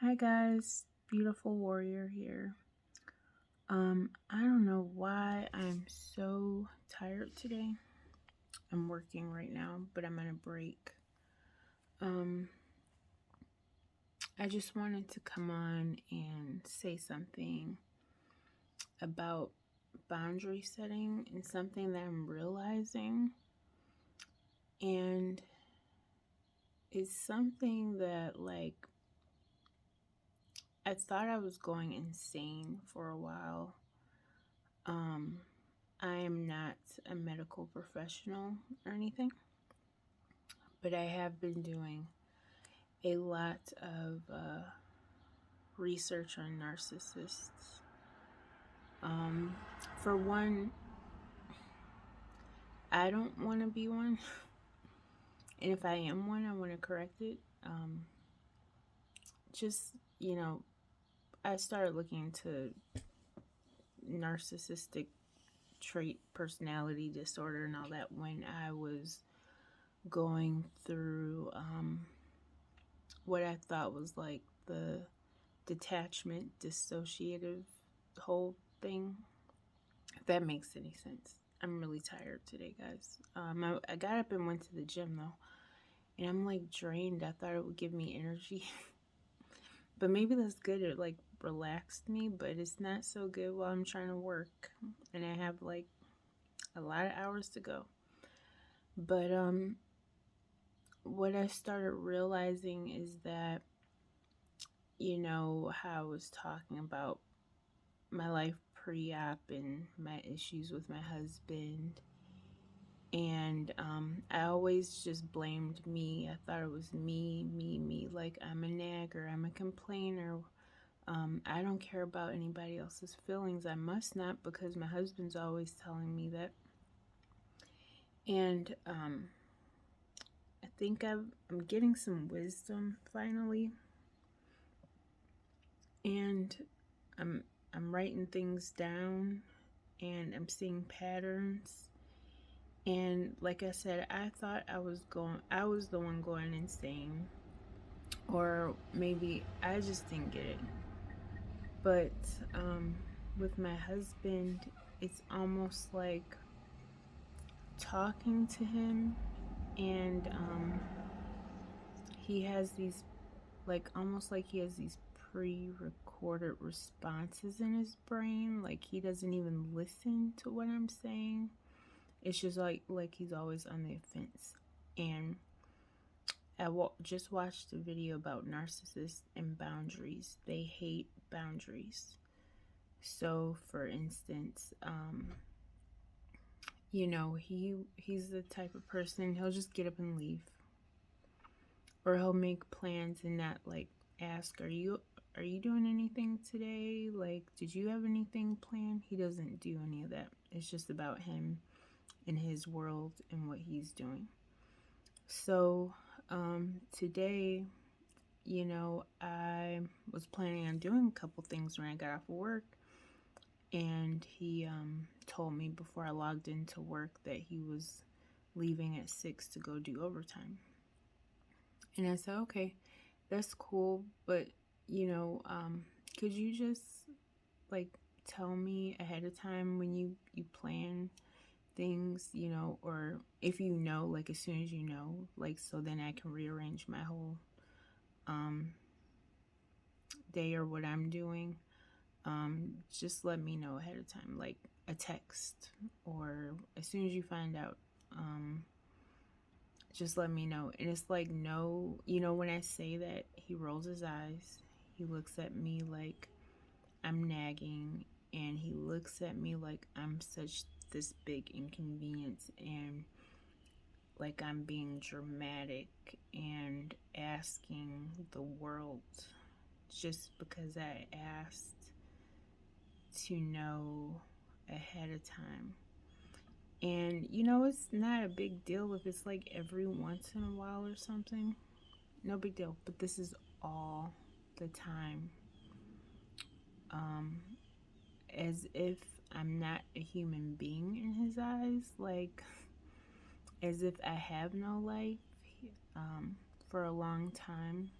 Hi guys, beautiful warrior here. I don't know why I'm so tired today. I'm working right now, but I'm on a break. Um, I just wanted to come on and say something about boundary setting and something that I'm realizing. And it's something that, I thought I was going insane for a while. Um, I am not a medical professional or anything, but I have been doing a lot of research on narcissists. Um, for one, I don't want to be one, and if I am one, I want to correct it. Just, you know, I started looking into narcissistic trait personality disorder and all that when I was going through what I thought was like the detachment dissociative whole thing, if that makes any sense. I'm really tired today, guys. I got up and went to the gym though, and I'm like drained. I thought it would give me energy, but maybe that's good. It like relaxed me, but it's not so good while I'm trying to work, and I have like a lot of hours to go. But what I started realizing is that, how I was talking about my life pre-op and my issues with my husband. And I always just blamed me. I thought it was me. Like, I'm a nagger, I'm a complainer. I don't care about anybody else's feelings. I must not, because my husband's always telling me that. And I think I'm getting some wisdom finally. And I'm I'm writing things down, and I'm seeing patterns. And like I said, I thought I was the one going insane, or maybe I just didn't get it. But with my husband, it's almost like talking to him, and he has these, like, almost like he has these pre-recorded responses in his brain. Like, he doesn't even listen to what I'm saying. It's just like he's always on the offense. And just watched a video about narcissists and boundaries. They hate boundaries. So, for instance, he's the type of person, he'll just get up and leave, or he'll make plans and not like ask, "Are you doing anything today? Like, did you have anything planned?" He doesn't do any of that. It's just about him and his world and what he's doing. So, today, I was planning on doing a couple things when I got off of work, and he told me before I logged into work that he was leaving at 6 to go do overtime. And I said, okay, that's cool, but could you just like tell me ahead of time when you plan things, or if you know, like as soon as you know, like, so then I can rearrange my whole um day or what I'm doing. Just let me know ahead of time, like a text, or as soon as you find out, just let me know. And it's like, no, when I say that, he rolls his eyes. He looks at me like I'm nagging, and he looks at me like I'm such this big inconvenience, and like I'm being dramatic and asking the world just because I asked to know ahead of time. And it's not a big deal if it's like every once in a while or something. No big deal. But this is all the time. Um, as if I'm not a human being in his eyes. Like, as if I have no life. For a long time,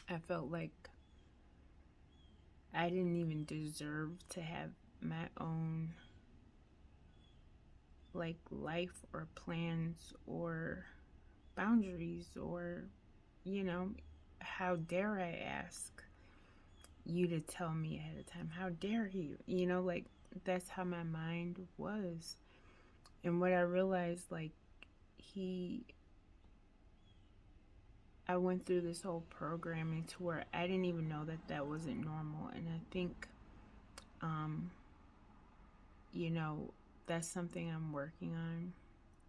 I felt like I didn't even deserve to have my own like life or plans or boundaries, or how dare I ask you to tell me ahead of time? How dare you? Like, that's how my mind was. And what I realized, like, he I went through this whole programming to where I didn't even know that that wasn't normal. And I think um you know that's something I'm working on.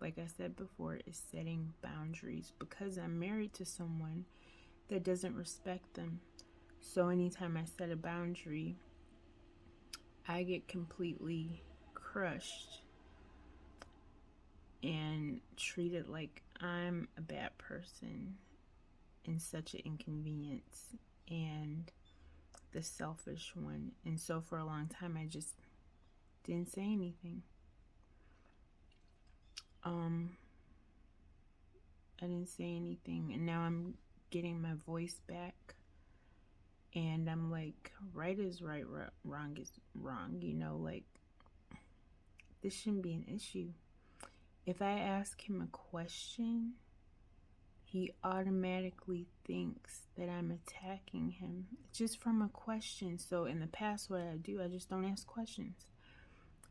Like I said before, is setting boundaries, because I'm married to someone that doesn't respect them. So anytime I set a boundary, I get completely crushed and treated like I'm a bad person and such an inconvenience and the selfish one. And so for a long time, I just didn't say anything. Um, I didn't say anything, and now I'm getting my voice back, and I'm like, right is right, wrong is wrong. Like, this shouldn't be an issue. If I ask him a question, he automatically thinks that I'm attacking him just from a question. So in the past, what I do, I just don't ask questions.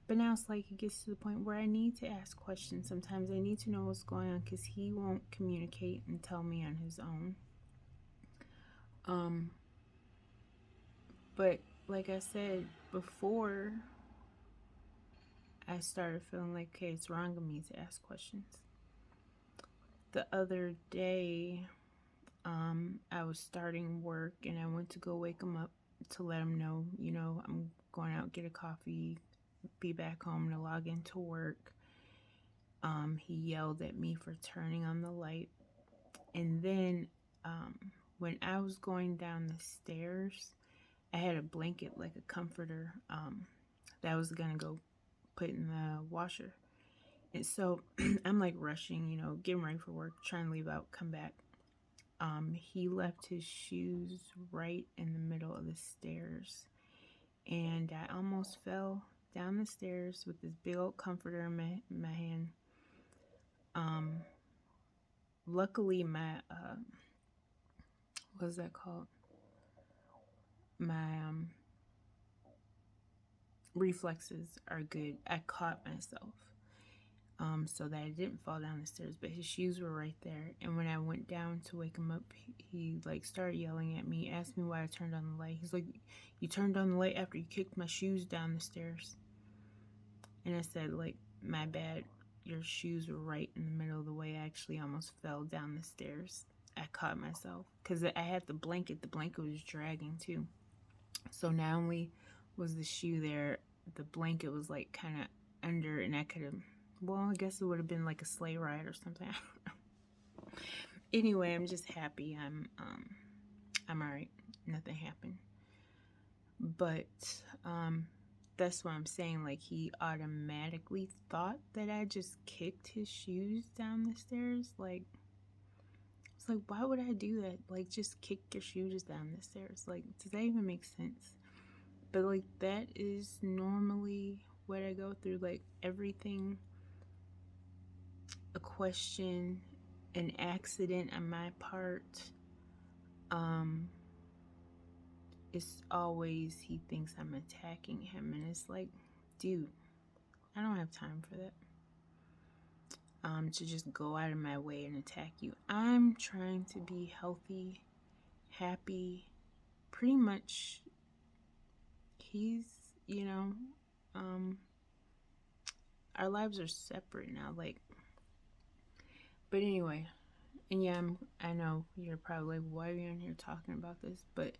But now it's like it gets to the point where I need to ask questions. Sometimes I need to know what's going on, because he won't communicate and tell me on his own. But like I said before, I started feeling like, okay, it's wrong of me to ask questions. The other day, I was starting work, and I went to go wake him up to let him know, I'm going out, get a coffee, be back home to log into work. He yelled at me for turning on the light. And then when I was going down the stairs, I had a blanket, like a comforter, that I was going to go put in the washer. And so I'm like rushing, getting ready for work, trying to leave out, come back. He left his shoes right in the middle of the stairs. And I almost fell down the stairs with this big old comforter in my hand. Luckily, my, what's that called? My reflexes are good. I caught myself. So that I didn't fall down the stairs, but his shoes were right there. And when I went down to wake him up, he like started yelling at me, asked me why I turned on the light. He's like, "You turned on the light after you kicked my shoes down the stairs." And I said, like, "My bad. Your shoes were right in the middle of the way. I actually almost fell down the stairs." I caught myself because I had the blanket. The blanket was dragging too. So not only was the shoe there, the blanket was like kind of under, and I could have, well, I guess it would have been like a sleigh ride or something. Anyway, I'm just happy I'm all right. Nothing happened. But that's what I'm saying. Like, he automatically thought that I just kicked his shoes down the stairs. Like, it's like, why would I do that? Like, just kick your shoes down the stairs. Like, does that even make sense? But like, that is normally what I go through. Like, everything, a question, an accident on my part, it's always he thinks I'm attacking him. And it's like, dude, I don't have time for that. To just go out of my way and attack you. I'm trying to be healthy, happy. Pretty much, he's, our lives are separate now. Like, but anyway, and yeah, I know you're probably like, why are you on here talking about this? But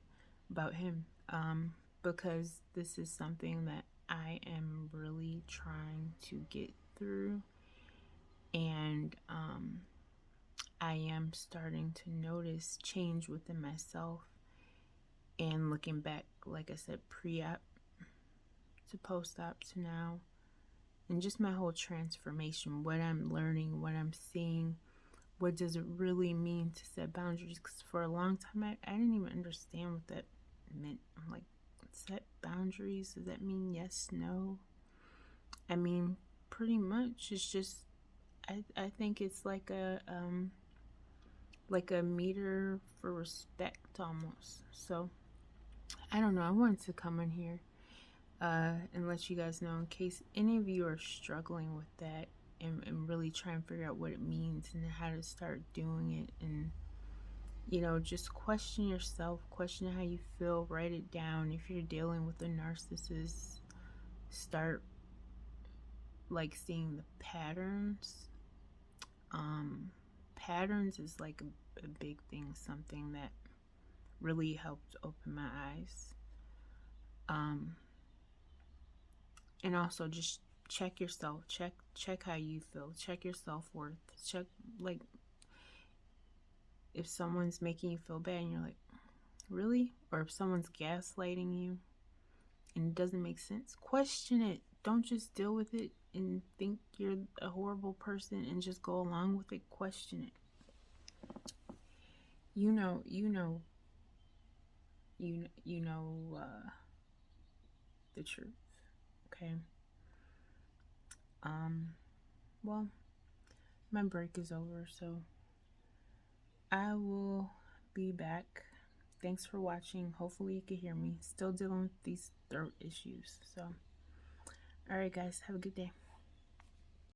about him, because this is something that I am really trying to get through, and I am starting to notice change within myself. And looking back, like I said, pre-op to post-op to now, and just my whole transformation, what I'm learning, what I'm seeing, what does it really mean to set boundaries? Because for a long time, I didn't even understand what that meant. I'm like, Set boundaries. Does that mean yes, no? I mean, pretty much. It's just I think it's like a meter for respect almost. So I don't know. I wanted to come in here and let you guys know in case any of you are struggling with that and really try and figure out what it means and how to start doing it, and just question yourself, question how you feel, write it down. If you're dealing with a narcissist, start like seeing the patterns. Patterns is like a big thing, something that really helped open my eyes. And also just check yourself, check how you feel, check your self-worth, check like if someone's making you feel bad and you're like, really? Or if someone's gaslighting you and it doesn't make sense, question it. Don't just deal with it and think you're a horrible person and just go along with it. Question it. You know the truth. Okay. Well, my break is over, so I will be back. Thanks for watching. Hopefully you can hear me. Still dealing with these throat issues. So, alright guys, have a good day.